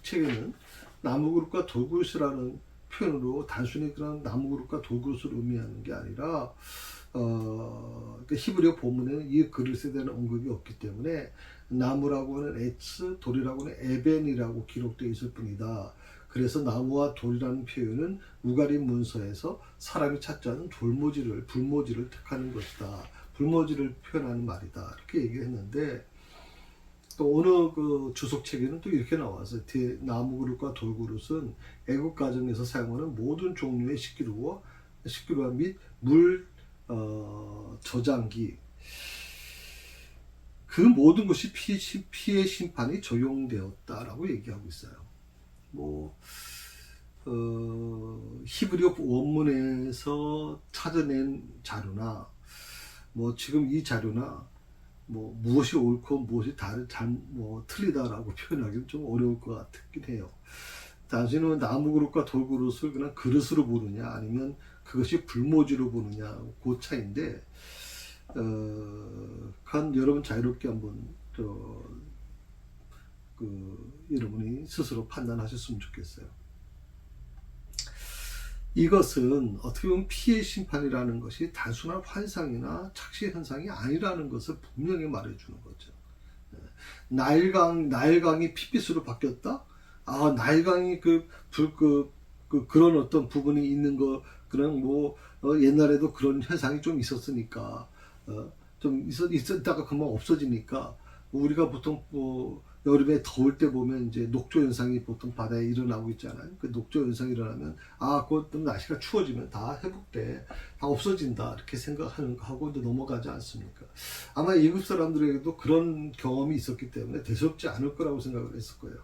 책에는 나무 그릇과 돌 그릇이라는 표현으로 단순히 그런 나무 그릇과 돌 그릇을 의미하는 게 아니라 그러니까 히브리어 본문에는 이 그릇에 대한 언급이 없기 때문에 나무라고 하는 에츠, 돌이라고 하는 에벤이라고 기록되어 있을 뿐이다. 그래서 나무와 돌이라는 표현은 우가림 문서에서 사람이 찾지 않은 불모지를 택하는 것이다. 불모지를 표현하는 말이다. 이렇게 얘기를 했는데, 또 어느 그 주석책에는 또 이렇게 나와서 나무 그릇과 돌 그릇은 애국 가정에서 사용하는 모든 종류의 식기류와 및 물 저장기, 그 모든 것이 피의 심판이 적용되었다라고 얘기하고 있어요. 뭐 히브리어 원문에서 찾아낸 자료나 뭐 지금 이 자료나 뭐 무엇이 옳고 무엇이 틀리다라고 표현하기는 좀 어려울 것 같긴 해요. 단순히 나무 그릇과 돌 그릇을 그냥 그릇으로 보느냐 아니면 그것이 불모지로 보느냐 그 차이인데, 여러분 자유롭게 한번 여러분이 스스로 판단하셨으면 좋겠어요. 이것은 어떻게 보면 피해 심판이라는 것이 단순한 환상이나 착시 현상이 아니라는 것을 분명히 말해주는 거죠. 나일강이 핏빛으로 바뀌었다? 나일강이 그런 어떤 부분이 있는 거, 그런 옛날에도 그런 현상이 좀 있었으니까, 좀 있었다가 금방 없어지니까, 우리가 보통 여름에 더울 때 보면 이제 녹조 현상이 보통 바다에 일어나고 있잖아요. 그 녹조 현상이 일어나면 그것 좀 날씨가 추워지면 다 회복돼, 다 없어진다 이렇게 생각하고 이제 넘어가지 않습니까? 아마 이국 사람들에게도 그런 경험이 있었기 때문에 대수롭지 않을 거라고 생각을 했을 거예요.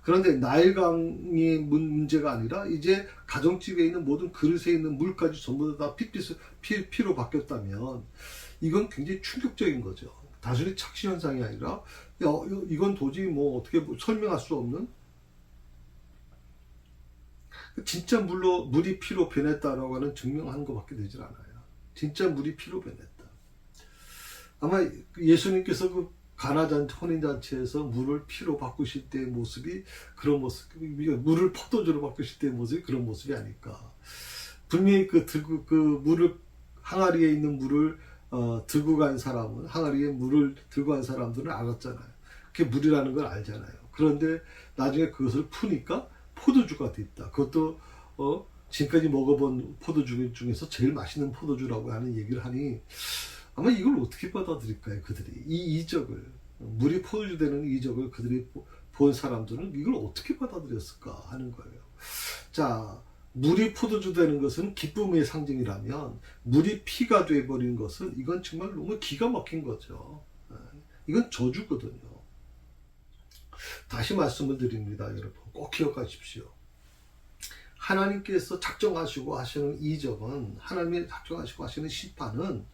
그런데 나일강이 문제가 아니라 이제 가정집에 있는 모든 그릇에 있는 물까지 전부 다 피로 바뀌었다면 이건 굉장히 충격적인 거죠. 단순히 착시 현상이 아니라 이건 도저히 어떻게 설명할 수 없는, 진짜 물이 피로 변했다라고 하는 증명하는 것밖에 되질 않아요. 진짜 물이 피로 변했다. 아마 예수님께서 그 혼인잔치에서 물을 피로 바꾸실 때의 모습이 그런 모습, 물을 포도주로 바꾸실 때의 모습이 그런 모습이 아닐까. 분명히 물을, 항아리에 있는 물을 들고 간 사람은, 항아리에 물을 들고 간 사람들은 알았잖아요. 그게 물이라는 걸 알잖아요. 그런데 나중에 그것을 푸니까 포도주가 됐다. 그것도 지금까지 먹어본 포도주 중에서 제일 맛있는 포도주라고 하는 얘기를 하니, 아마 이걸 어떻게 받아들일까요? 그들이 이 이적을, 물이 포도주 되는 이적을 그들이 본 사람들은 이걸 어떻게 받아들였을까 하는 거예요. 자, 물이 포도주 되는 것은 기쁨의 상징이라면 물이 피가 되어버린 것은 이건 정말 너무 기가 막힌 거죠. 이건 저주거든요. 다시 말씀을 드립니다, 여러분. 꼭 기억하십시오. 하나님께서 작정하시고 하시는 이적은, 하나님이 작정하시고 하시는 심판은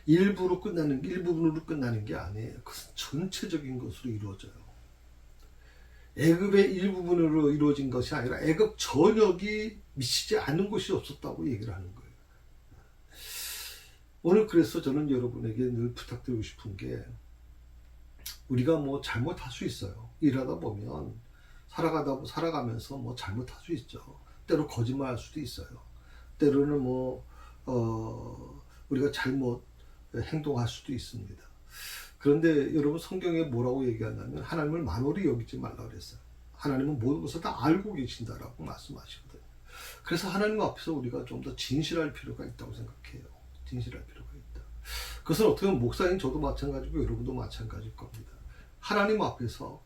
일부분으로 끝나는 게 아니에요. 그것은 전체적인 것으로 이루어져요. 애굽의 일부분으로 이루어진 것이 아니라 애굽 전역이 미치지 않는 곳이 없었다고 얘기를 하는 거예요. 오늘 그래서 저는 여러분에게 늘 부탁드리고 싶은 게, 우리가 잘못할 수 있어요. 일하다 보면 살아가면서 잘못할 수 있죠. 때로 거짓말할 수도 있어요. 때로는 우리가 잘못 행동할 수도 있습니다. 그런데 여러분, 성경에 뭐라고 얘기하냐면 하나님을 만홀히 여기지 말라 그랬어요. 하나님은 모든 것을 다 알고 계신다라고 말씀하시거든요. 그래서 하나님 앞에서 우리가 좀 더 진실할 필요가 있다고 생각해요. 진실할 필요가 있다. 그것은 어떻게 보면 목사님 저도 마찬가지고 여러분도 마찬가지일 겁니다. 하나님 앞에서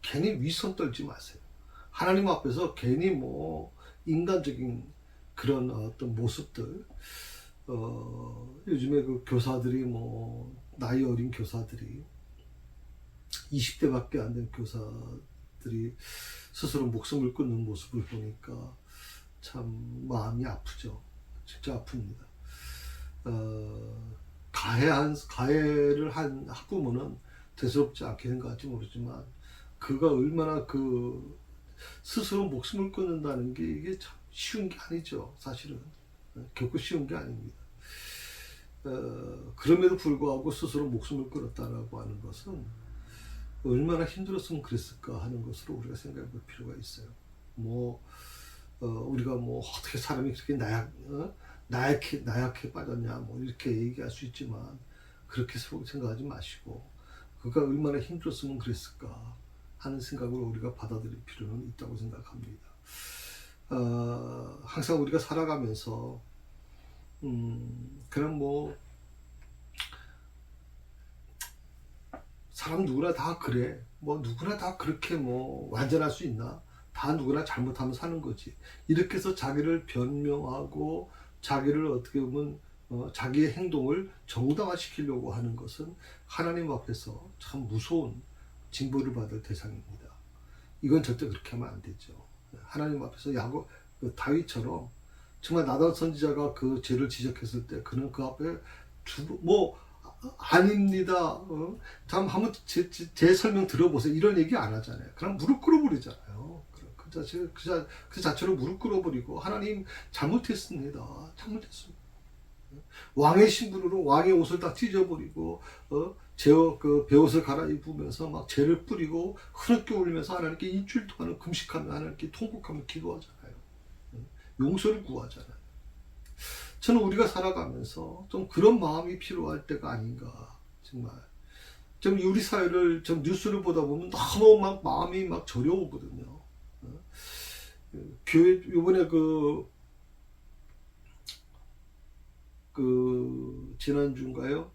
괜히 위선 떨지 마세요. 하나님 앞에서 괜히 뭐 인간적인 그런 어떤 모습들, 요즘에 그 교사들이 뭐 나이 어린 교사들이 20대밖에 안 된 교사들이 스스로 목숨을 끊는 모습을 보니까 참 마음이 아프죠. 진짜 아픕니다. 가해를 한 학부모는 대수롭지 않게 생각할지 모르지만 그가 얼마나 그 스스로 목숨을 끊는다는 게 이게 참 쉬운 게 아니죠. 사실은 결코 쉬운 게 아닙니다. 그럼에도 불구하고 스스로 목숨을 끊었다라고 하는 것은 얼마나 힘들었으면 그랬을까 하는 것으로 우리가 생각해 볼 필요가 있어요. 우리가 뭐 어떻게 사람이 그렇게 나약해 빠졌냐 뭐 이렇게 얘기할 수 있지만 그렇게 생각하지 마시고 그가 얼마나 힘들었으면 그랬을까 하는 생각을 우리가 받아들일 필요는 있다고 생각합니다. 항상 우리가 살아가면서 그냥 뭐 사람 누구나 다 그래 뭐 누구나 다 그렇게 뭐 완전할 수 있나, 다 누구나 잘못하면 사는 거지, 이렇게 해서 자기를 변명하고 자기를 어떻게 보면 자기의 행동을 정당화시키려고 하는 것은 하나님 앞에서 참 무서운 징벌을 받을 대상입니다. 이건 절대 그렇게 하면 안 되죠. 하나님 앞에서 다윗처럼 정말 나단 선지자가 그 죄를 지적했을 때 그는 그 앞에 아닙니다. 참 한번 제 설명 들어보세요. 이런 얘기 안 하잖아요. 그냥 무릎 꿇어버리잖아요. 그 자체로 무릎 꿇어버리고 하나님 잘못했습니다. 잘못했습니다. 왕의 신분으로 왕의 옷을 다 찢어버리고 그 베옷을 갈아입으면서 막 죄를 뿌리고 흐느껴 울면서 하나님께 일주일 동안은 금식하며 하나님께 통곡하며 기도하잖아요. 용서를 구하잖아요. 저는 우리가 살아가면서 좀 그런 마음이 필요할 때가 아닌가, 정말. 좀 우리 사회를 좀 뉴스를 보다 보면 너무 막 마음이 막 저려오거든요. 교회 요번에 지난주인가요?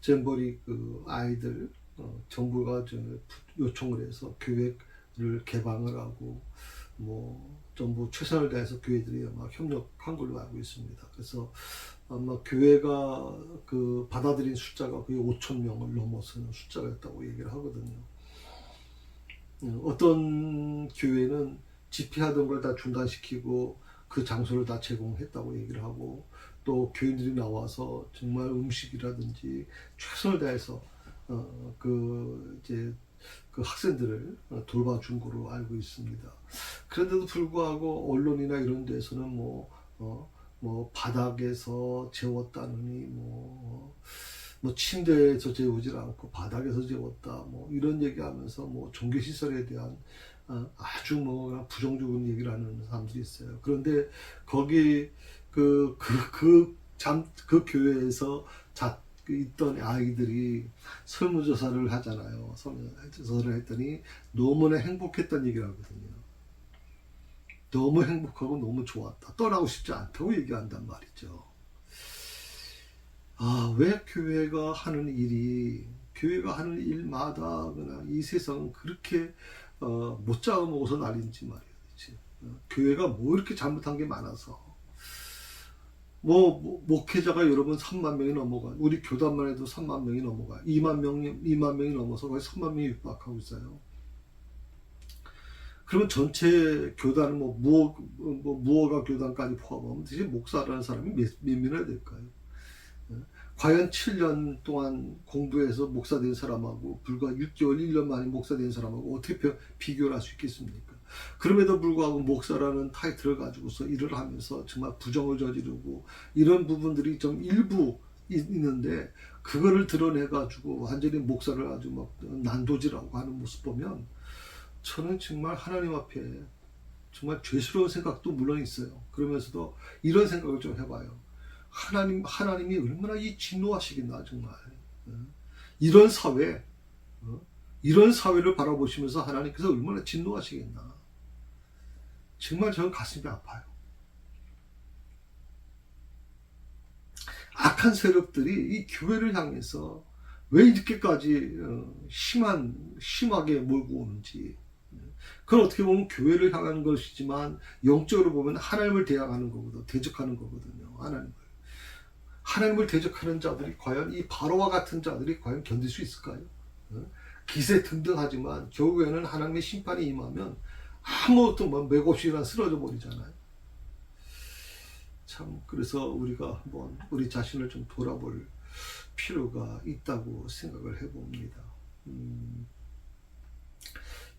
잼버리 아이들 정부가 요청을 해서 교회를 개방을 하고 뭐 전부 최선을 다해서 교회들이 아마 협력한 걸로 알고 있습니다. 그래서 아마 교회가 받아들인 숫자가 거의 5,000명을 넘어서는 숫자였다고 얘기를 하거든요. 어떤 교회는 집회하던 걸 다 중단시키고 그 장소를 다 제공했다고 얘기를 하고, 또 교인들이 나와서 정말 음식이라든지 최선을 다해서 그 학생들을 돌봐준 거로 알고 있습니다. 그런데도 불구하고 언론이나 이런 데서는 뭐 바닥에서 재웠다느니 뭐 침대에서 재우질 않고 바닥에서 재웠다 뭐 이런 얘기하면서 뭐 종교시설에 대한 아주 부정적인 얘기를 하는 사람들이 있어요. 그런데 거기 그 교회에서 있던 아이들이 설문조사를 하잖아요. 설문조사를 했더니 너무나 행복했다는 얘기를 하거든요. 너무 행복하고 너무 좋았다. 떠나고 싶지 않다고 얘기한단 말이죠. 왜 교회가 하는 일마다 그냥 이 세상은 그렇게 못 잡아먹어서 난리인지 말이에요. 교회가 뭐 이렇게 잘못한 게 많아서. 목회자가 여러분 3만 명이 넘어가, 우리 교단만 해도 3만 명이 넘어가, 2만 명이 넘어서 거의 3만 명이 육박하고 있어요. 그러면 전체 교단은 무허가 교단까지 포함하면 대체 목사라는 사람이 몇 명이나 될까요? 과연 7년 동안 공부해서 목사 된 사람하고 불과 6개월, 1년 만에 목사 된 사람하고 어떻게 비교를 할 수 있겠습니까? 그럼에도 불구하고 목사라는 타이틀을 가지고서 일을 하면서 정말 부정을 저지르고 이런 부분들이 좀 일부 있는데, 그거를 드러내가지고 완전히 목사를 아주 막 난도질하고 하는 모습 보면 저는 정말 하나님 앞에 정말 죄스러운 생각도 물론 있어요. 그러면서도 이런 생각을 좀 해봐요. 하나님이 얼마나 이 진노하시겠나, 정말. 이런 사회, 이런 사회를 바라보시면서 하나님께서 얼마나 진노하시겠나. 정말 저는 가슴이 아파요. 악한 세력들이 이 교회를 향해서 왜 이렇게까지 심하게 몰고 오는지. 그건 어떻게 보면 교회를 향하는 것이지만 영적으로 보면 하나님을 대항하는 거거든요. 대적하는 거거든요. 하나님을 대적하는 자들이 과연 이 바로와 같은 자들이 과연 견딜 수 있을까요? 기세 등등하지만 결국에는 하나님의 심판이 임하면 아무것도 맥없이 쓰러져 버리잖아요. 참 그래서 우리가 한번 우리 자신을 좀 돌아볼 필요가 있다고 생각을 해봅니다.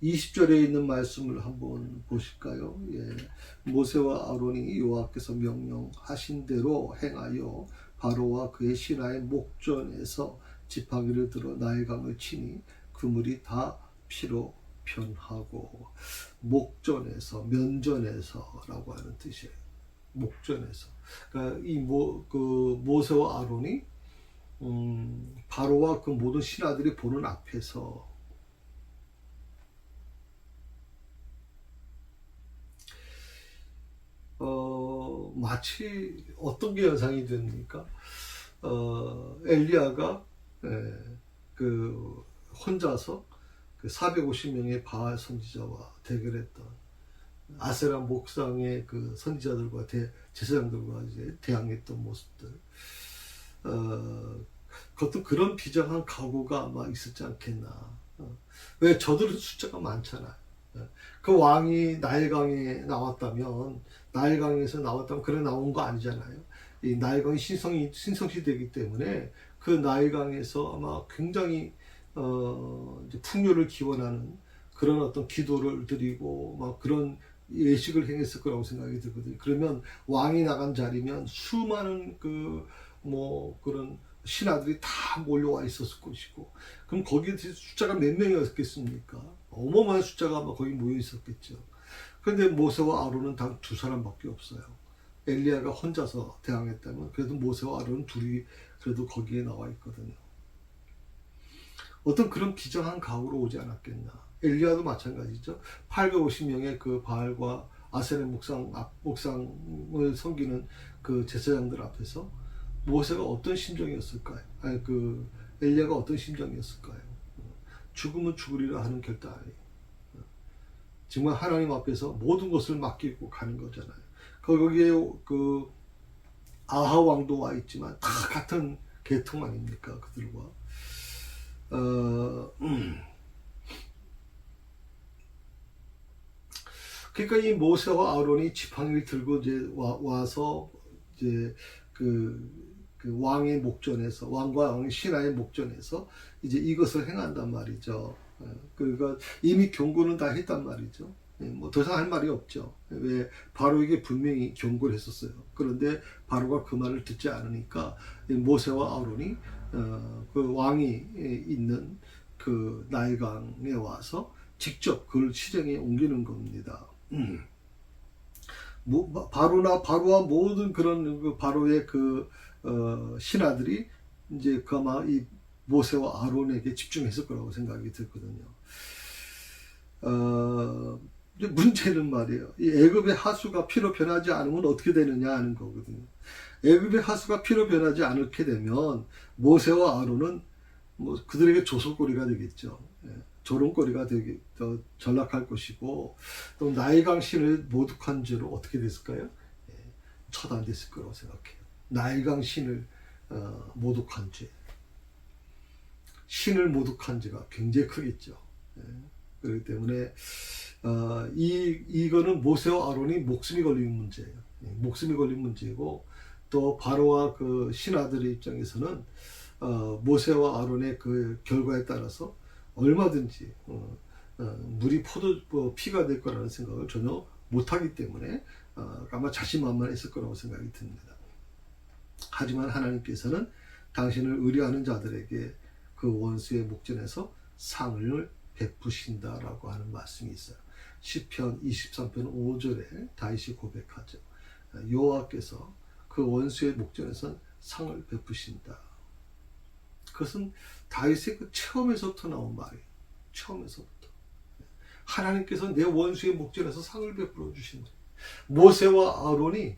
20절에 있는 말씀을 한번 보실까요? 예. 모세와 아론이 여호와께서 명령하신 대로 행하여 바로와 그의 신하의 목전에서 지팡이를 들어 나일강을 치니 그 물이 다 피로 변하고. 목전에서, 면전에서라고 하는 뜻이에요. 목전에서. 그러니까 모세와 아론이 바로와 그 모든 신하들이 보는 앞에서 마치 어떤 게 연상이 됩니까? 엘리야가 혼자서 450명의 바알 선지자와 대결했던 아세라 목상의 그 선지자들과 제사장들과 이제 대항했던 모습들. 그것도 그런 비장한 각오가 아마 있었지 않겠나. 왜 저들은 숫자가 많잖아요. 그 왕이 나일강에 나왔다면, 나일강에서 나왔다면 그래 나온 거 아니잖아요. 이 나일강이 신성시되기 때문에 그 나일강에서 아마 굉장히 이제 풍요를 기원하는 그런 어떤 기도를 드리고 막 그런 예식을 행했을 거라고 생각이 들거든요. 그러면 왕이 나간 자리면 수많은 그런 신하들이 다 몰려와 있었을 것이고, 그럼 거기에 숫자가 몇 명이었겠습니까? 어마어마한 숫자가 아마 거기 모여 있었겠죠. 그런데 모세와 아론은 단 두 사람밖에 없어요. 엘리야가 혼자서 대항했다면 그래도 모세와 아론은 둘이 그래도 거기에 나와 있거든요. 어떤 그런 비장한 각오로 오지 않았겠나. 엘리야도 마찬가지죠. 850명의 그 바알과 아세라 목상을 섬기는 그 제사장들 앞에서 모세가 어떤 심정이었을까요? 엘리야가 어떤 심정이었을까요? 죽으면 죽으리라 하는 결단이. 정말 하나님 앞에서 모든 것을 맡기고 가는 거잖아요. 거기에 그 아하 왕도 와 있지만 다 같은 계통 아닙니까? 그들과. 그러니까 이 모세와 아론이 지팡이를 들고 이제 와서 이제 그 왕의 목전에서, 왕과 왕의 신하의 목전에서 이제 이것을 행한단 말이죠. 그러니까 이미 경고는 다 했단 말이죠. 뭐 더 이상 할 말이 없죠. 왜? 바로에게 분명히 경고를 했었어요. 그런데 바로가 그 말을 듣지 않으니까 모세와 아론이 그 왕이 있는 그 나일강에 와서 직접 그걸 실행에 옮기는 겁니다. 바로와 모든 그런 바로의 신하들이 이제 아마 이 모세와 아론에게 집중했을 거라고 생각이 들거든요. 문제는 말이에요. 이 애굽의 하수가 피로 변하지 않으면 어떻게 되느냐 하는 거거든요. 애굽의 하수가 피로 변하지 않게 되면 모세와 아론은 그들에게 조sol거리가 되겠죠. 조롱거리가 되게 더 전락할 것이고, 또 나일강 신을 모독한 죄로 어떻게 됐을까요? 처단됐을 거라고 생각해요. 나일강 신을 모독한 죄, 신을 모독한 죄가 굉장히 크겠죠. 그렇기 때문에 이거는 모세와 아론이 목숨이 걸린 문제예요. 목숨이 걸린 문제고, 또 바로와 그 신하들의 입장에서는 모세와 아론의 그 결과에 따라서 얼마든지 물이 피가 될 거라는 생각을 전혀 못하기 때문에 아마 자신만만했을 거라고 생각이 듭니다. 하지만 하나님께서는 당신을 의뢰하는 자들에게 그 원수의 목전에서 상을 베푸신다라고 하는 말씀이 있어요. 시편 23편 5절에 다윗이 고백하죠. 여호와께서 그 원수의 목전에서 상을 베푸신다. 그것은 다윗의 그 체험에서부터 나온 말이에요. 처음에서부터 하나님께서 내 원수의 목전에서 상을 베풀어 주신 거예요. 모세와 아론이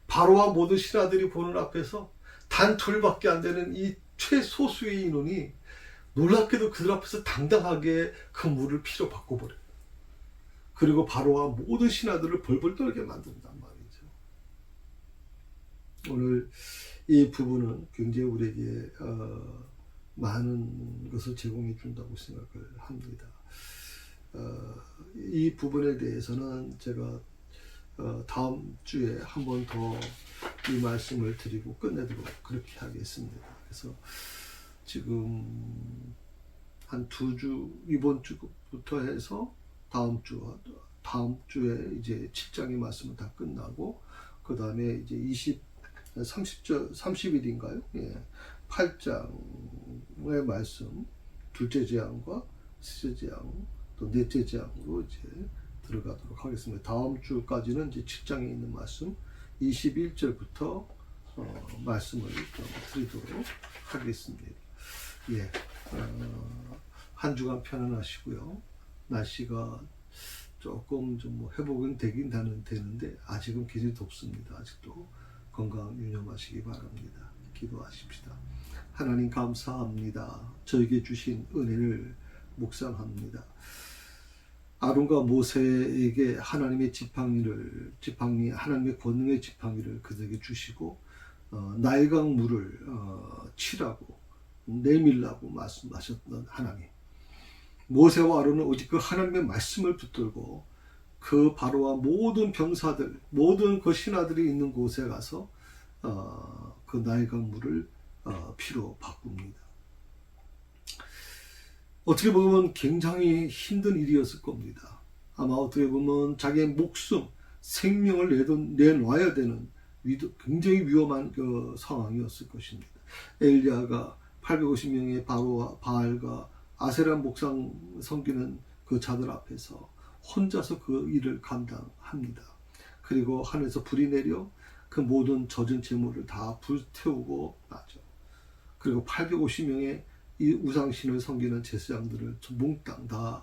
바로와 모든 신하들이 보는 앞에서 단 둘밖에 안 되는 이 최소수의 인원이 놀랍게도 그들 앞에서 당당하게 그 물을 피로 바꿔버려요. 그리고 바로와 모든 신하들을 벌벌 떨게 만든단 말이죠. 오늘 이 부분은 굉장히 우리에게 많은 것을 제공해 준다고 생각을 합니다. 이 부분에 대해서는 제가 다음 주에 한 번 더 이 말씀을 드리고 끝내도록 그렇게 하겠습니다. 그래서 지금 한 2주, 이번 주부터 해서 다음 주에 이제 7장의 말씀은 다 끝나고, 그 다음에 이제 30일인가요? 예. 8장의 말씀, 둘째 재앙과 셋째 재앙, 또 넷째 재앙으로 이제 들어가도록 하겠습니다. 다음 주까지는 이제 7장에 있는 말씀, 21절부터 말씀을 드리도록 하겠습니다. 예. 한 주간 편안하시고요. 날씨가 조금 좀 뭐 회복은 되긴 되는데 아직은 굉장히 덥습니다. 아직도 건강 유념하시기 바랍니다. 기도하십시다. 하나님 감사합니다. 저에게 주신 은혜를 묵상합니다. 아론과 모세에게 하나님의 하나님의 권능의 지팡이를 그들에게 주시고 나일강 물을 치라고 내밀라고 말씀하셨던 하나님. 모세와 아론은 오직 그 하나님의 말씀을 붙들고 그 바로와 모든 병사들, 모든 그 신하들이 있는 곳에 가서 그 나일강 물을 피로 바꿉니다. 어떻게 보면 굉장히 힘든 일이었을 겁니다. 아마 어떻게 보면 자기의 목숨, 생명을 내놔야 되는 굉장히 위험한 그 상황이었을 것입니다. 엘리야가 850명의 바로와 바알과 아세라 목상 섬기는 그 자들 앞에서 혼자서 그 일을 감당합니다. 그리고 하늘에서 불이 내려 그 모든 젖은 재물을 다 불태우고 나죠. 그리고 850명의 이 우상신을 섬기는 제사장들을 몽땅 다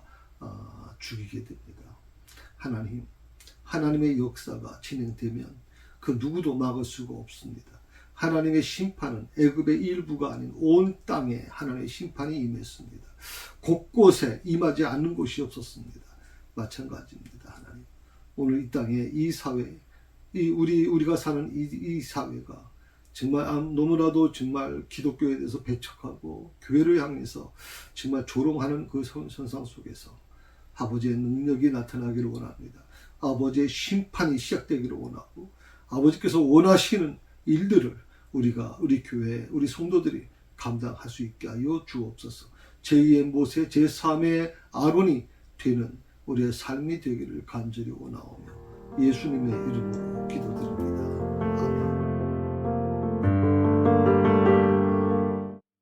죽이게 됩니다. 하나님의 역사가 진행되면 그 누구도 막을 수가 없습니다. 하나님의 심판은 애굽의 일부가 아닌 온 땅에 하나님의 심판이 임했습니다. 곳곳에 임하지 않는 곳이 없었습니다. 마찬가지입니다. 하나님, 오늘 이 땅에 이 사회, 우리가 사는 이 사회가 정말 너무나도 정말 기독교에 대해서 배척하고 교회를 향해서 정말 조롱하는 그 현상 속에서 아버지의 능력이 나타나기를 원합니다. 아버지의 심판이 시작되기를 원하고 아버지께서 원하시는 일들을 우리 교회, 우리 성도들이 감당할 수 있게 하여 주옵소서. 제2의 모세, 제3의 아론이 되는 우리의 삶이 되기를 간절히 원하오며 예수님의 이름으로 기도드립니다. 아멘.